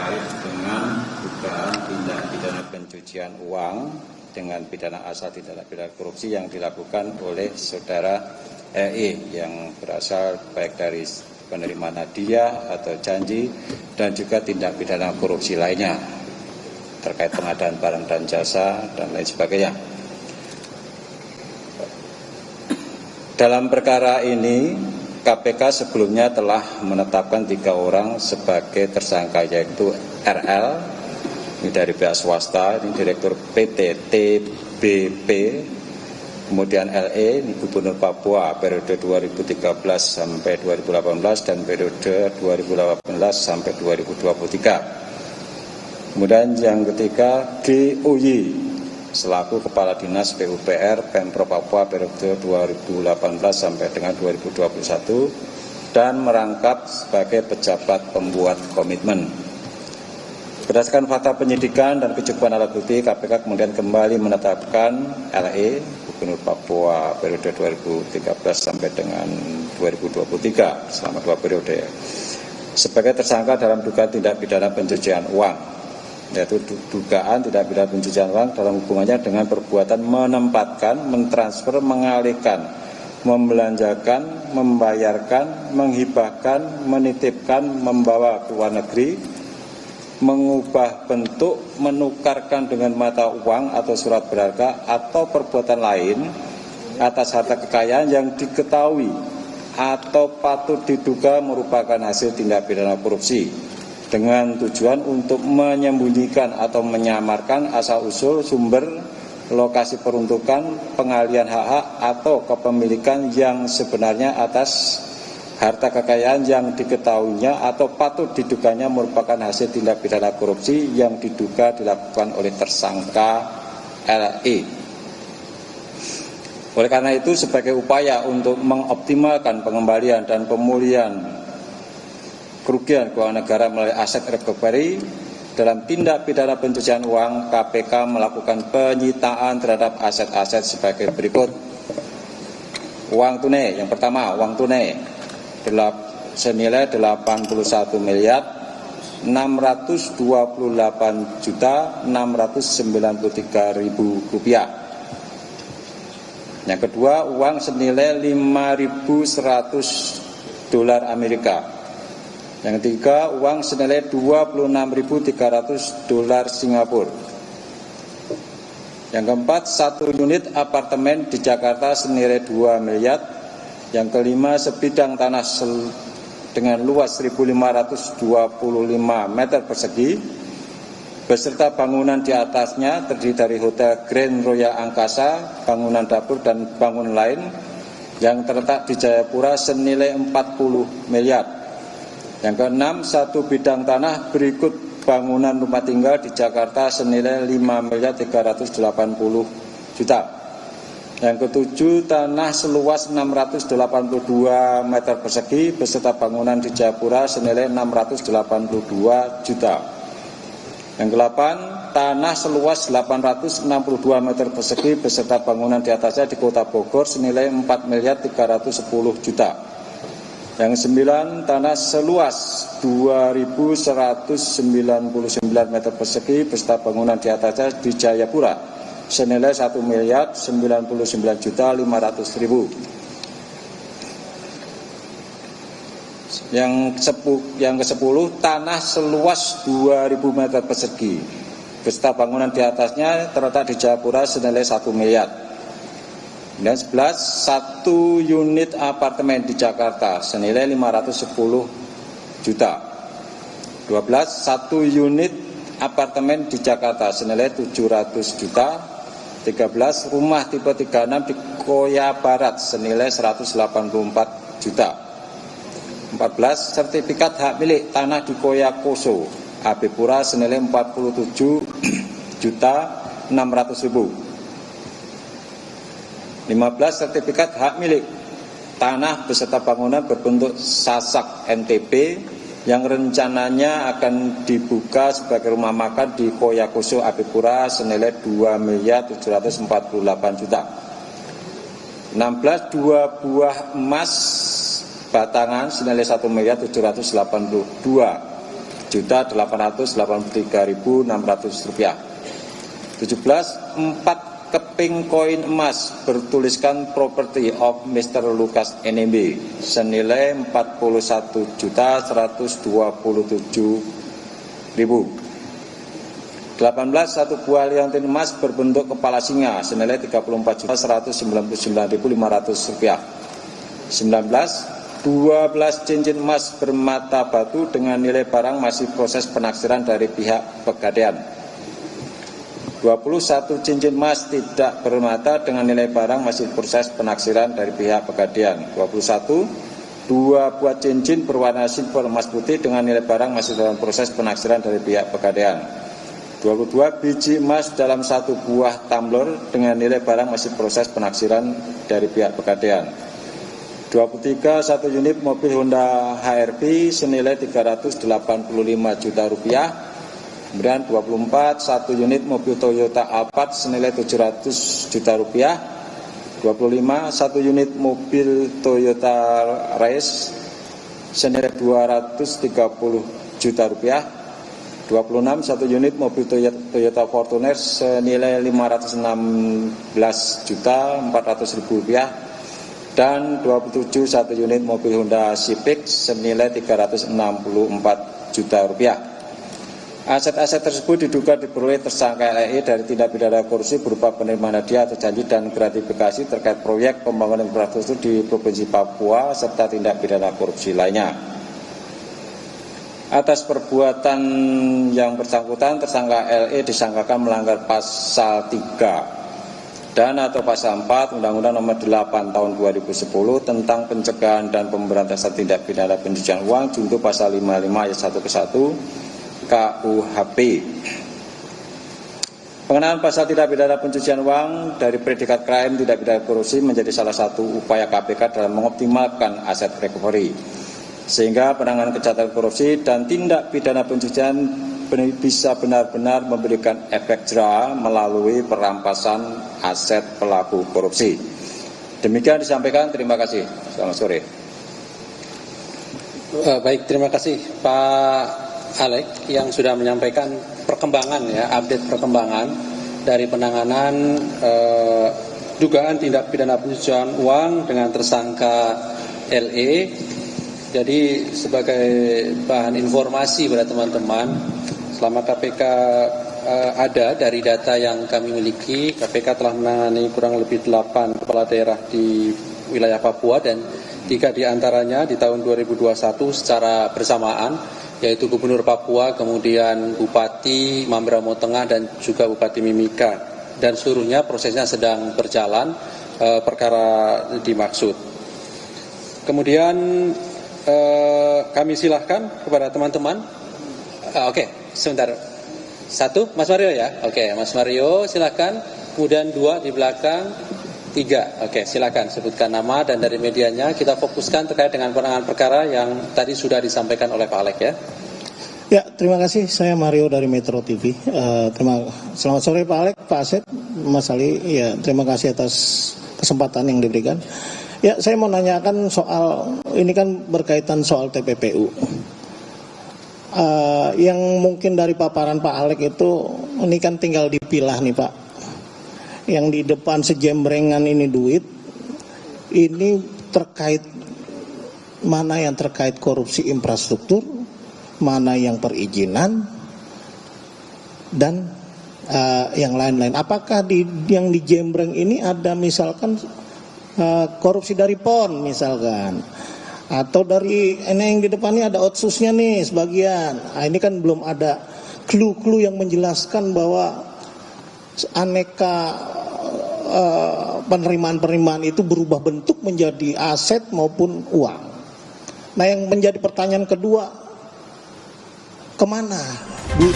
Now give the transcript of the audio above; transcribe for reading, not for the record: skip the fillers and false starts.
terkait dengan dugaan tindak pidana pencucian uang dengan pidana asal tindak pidana korupsi yang dilakukan oleh saudara EE yang berasal baik dari penerimaan hadiah atau janji dan juga tindak pidana korupsi lainnya terkait pengadaan barang dan jasa dan lain sebagainya. Dalam perkara ini KPK sebelumnya telah menetapkan 3 orang sebagai tersangka, yaitu RL, ini dari pihak swasta, ini Direktur PT TBP, kemudian LE, ini Gubernur Papua periode 2013 sampai 2018 dan periode 2018 sampai 2023. Kemudian yang ketiga GUY, selaku Kepala Dinas PUPR Pemprov Papua periode 2018 sampai dengan 2021 dan merangkap sebagai pejabat pembuat komitmen. Berdasarkan fakta penyidikan dan kecukupan alat bukti, KPK kemudian kembali menetapkan LE, Gubernur Papua periode 2013 sampai dengan 2023 selama 2 periode sebagai tersangka dalam dugaan tindak pidana pencucian uang, yaitu dugaan tindak pidana pencucian uang dalam hubungannya dengan perbuatan menempatkan, mentransfer, mengalihkan, membelanjakan, membayarkan, menghibahkan, menitipkan, membawa ke luar negeri, mengubah bentuk, menukarkan dengan mata uang atau surat berharga atau perbuatan lain atas harta kekayaan yang diketahui atau patut diduga merupakan hasil tindak pidana korupsi, dengan tujuan untuk menyembunyikan atau menyamarkan asal-usul, sumber, lokasi peruntukan, pengalihan hak-hak atau kepemilikan yang sebenarnya atas harta kekayaan yang diketahuinya atau patut diduganya merupakan hasil tindak pidana korupsi yang diduga dilakukan oleh tersangka LE. Oleh karena itu, sebagai upaya untuk mengoptimalkan pengembalian dan pemulihan kerugian keuangan negara melalui aset recovery dalam tindak pidana pencucian uang, KPK melakukan penyitaan terhadap aset-aset sebagai berikut. Uang tunai, yang pertama uang tunai senilai 81 miliar 628.693.000 rupiah. Yang kedua, uang senilai 5.100 dolar Amerika. Yang ketiga, uang senilai 26.300 dolar Singapura. Yang keempat, 1 unit apartemen di Jakarta senilai 2 miliar. Yang kelima, sebidang tanah dengan luas 1.525 meter persegi beserta bangunan di atasnya terdiri dari Hotel Grand Royal Angkasa, bangunan dapur dan bangunan lain yang terletak di Jayapura senilai 40 miliar. Yang keenam, 1 bidang tanah berikut bangunan rumah tinggal di Jakarta senilai 5.380 juta. Yang ketujuh, tanah seluas 682 meter persegi beserta bangunan di Jayapura senilai 682 juta. Yang kedelapan, tanah seluas 862 meter persegi beserta bangunan di atasnya di Kota Bogor senilai 4.310 juta. Yang sembilan, tanah seluas 2.199 meter persegi beserta bangunan di atasnya di Jayapura senilai 1.099.500.000. Yang ke-10, tanah seluas 2.000 meter persegi beserta bangunan di atasnya terletak di Jayapura senilai 1 miliar. Dan 11, 1 unit apartemen di Jakarta senilai 510 juta. 12, 1 unit apartemen di Jakarta senilai 700 juta. 13, rumah tipe 36 di Koya Barat senilai 184 juta. 14, sertifikat hak milik tanah di Koya Koso, AB Pura senilai 47.600.000. 15, sertifikat hak milik tanah beserta bangunan berbentuk sasak MTP yang rencananya akan dibuka sebagai rumah makan di Koya Koso, AB Pura senilai 2.748 juta. 16, 2 buah emas batangan senilai 1.782 Rp17.883.600. 17. 4 keping koin emas bertuliskan property of Mr. Lukas NMB senilai Rp41.127.000. 18. 1 buah liontin emas berbentuk kepala singa senilai Rp34.199.500. 19. 12 cincin emas bermata batu dengan nilai barang masih proses penaksiran dari pihak Pegadaian. 21 cincin emas tidak bermata dengan nilai barang masih proses penaksiran dari pihak Pegadaian. 21. 2 buah cincin berwarna silver emas putih dengan nilai barang masih dalam proses penaksiran dari pihak Pegadaian. 22 biji emas dalam 1 buah tumbler dengan nilai barang masih proses penaksiran dari pihak Pegadaian. 23 1 unit mobil Honda HR-V senilai Rp385 juta. Kemudian 24 1 unit mobil Toyota Alphard senilai Rp700 juta. 25 1 unit mobil Toyota Race senilai Rp230 juta. 26 1 unit mobil Toyota Fortuner senilai Rp516.400.000 dan 27 1 unit mobil Honda Civic senilai Rp364 juta. Aset-aset tersebut diduga diperoleh tersangka LE dari tindak pidana korupsi berupa penerimaan hadiah atau janji dan gratifikasi terkait proyek pembangunan infrastruktur di Provinsi Papua serta tindak pidana korupsi lainnya. Atas perbuatan yang bersangkutan, tersangka LE disangkakan melanggar pasal 3 dan atau pasal 4 Undang-Undang Nomor 8 Tahun 2010 tentang pencegahan dan pemberantasan tindak pidana pencucian uang junto pasal 55 ayat 1 ke 1 KUHP. Pengenaan pasal tindak pidana pencucian uang dari predikat crime tindak pidana korupsi menjadi salah satu upaya KPK dalam mengoptimalkan aset recovery, sehingga penanganan kejahatan korupsi dan tindak pidana pencucian bisa benar-benar memberikan efek jera melalui perampasan aset pelaku korupsi. Demikian disampaikan, terima kasih. Selamat sore. Baik, terima kasih Pak Alek yang sudah menyampaikan perkembangan update perkembangan dari penanganan dugaan tindak pidana pencucian uang dengan tersangka LE. Jadi sebagai bahan informasi pada teman-teman, selama KPK ada dari data yang kami miliki, KPK telah menangani kurang lebih 8 kepala daerah di wilayah Papua dan 3 diantaranya di tahun 2021 secara bersamaan, yaitu Gubernur Papua, kemudian Bupati Mamberamo Tengah dan juga Bupati Mimika, dan seluruhnya prosesnya sedang berjalan perkara dimaksud. Kemudian kami silahkan kepada teman-teman. Oke, sebentar. 1, Mas Mario ya. Oke, Mas Mario silahkan. Kemudian 2 di belakang. 3, oke, silakan sebutkan nama dan dari medianya kita fokuskan terkait dengan penanganan perkara yang tadi sudah disampaikan oleh Pak Alek ya. Ya, terima kasih. Saya Mario dari Metro TV. Selamat sore Pak Alek, Pak Asep, Mas Ali. Ya, terima kasih atas kesempatan yang diberikan. Ya, saya mau nanyakan soal ini kan berkaitan soal TPPU. Yang mungkin dari paparan Pak Alek itu ini kan tinggal dipilah nih Pak. Yang di depan sejembrengan ini duit, ini terkait mana yang terkait korupsi infrastruktur, mana yang perizinan, dan yang lain-lain. Apakah yang di jembreng ini ada misalkan korupsi dari PON misalkan, atau dari ini yang di depannya ada otsusnya nih sebagian. Ini kan belum ada clue-clue yang menjelaskan bahwa aneka penerimaan-penerimaan itu berubah bentuk menjadi aset maupun uang. Nah, yang menjadi pertanyaan kedua, kemana duit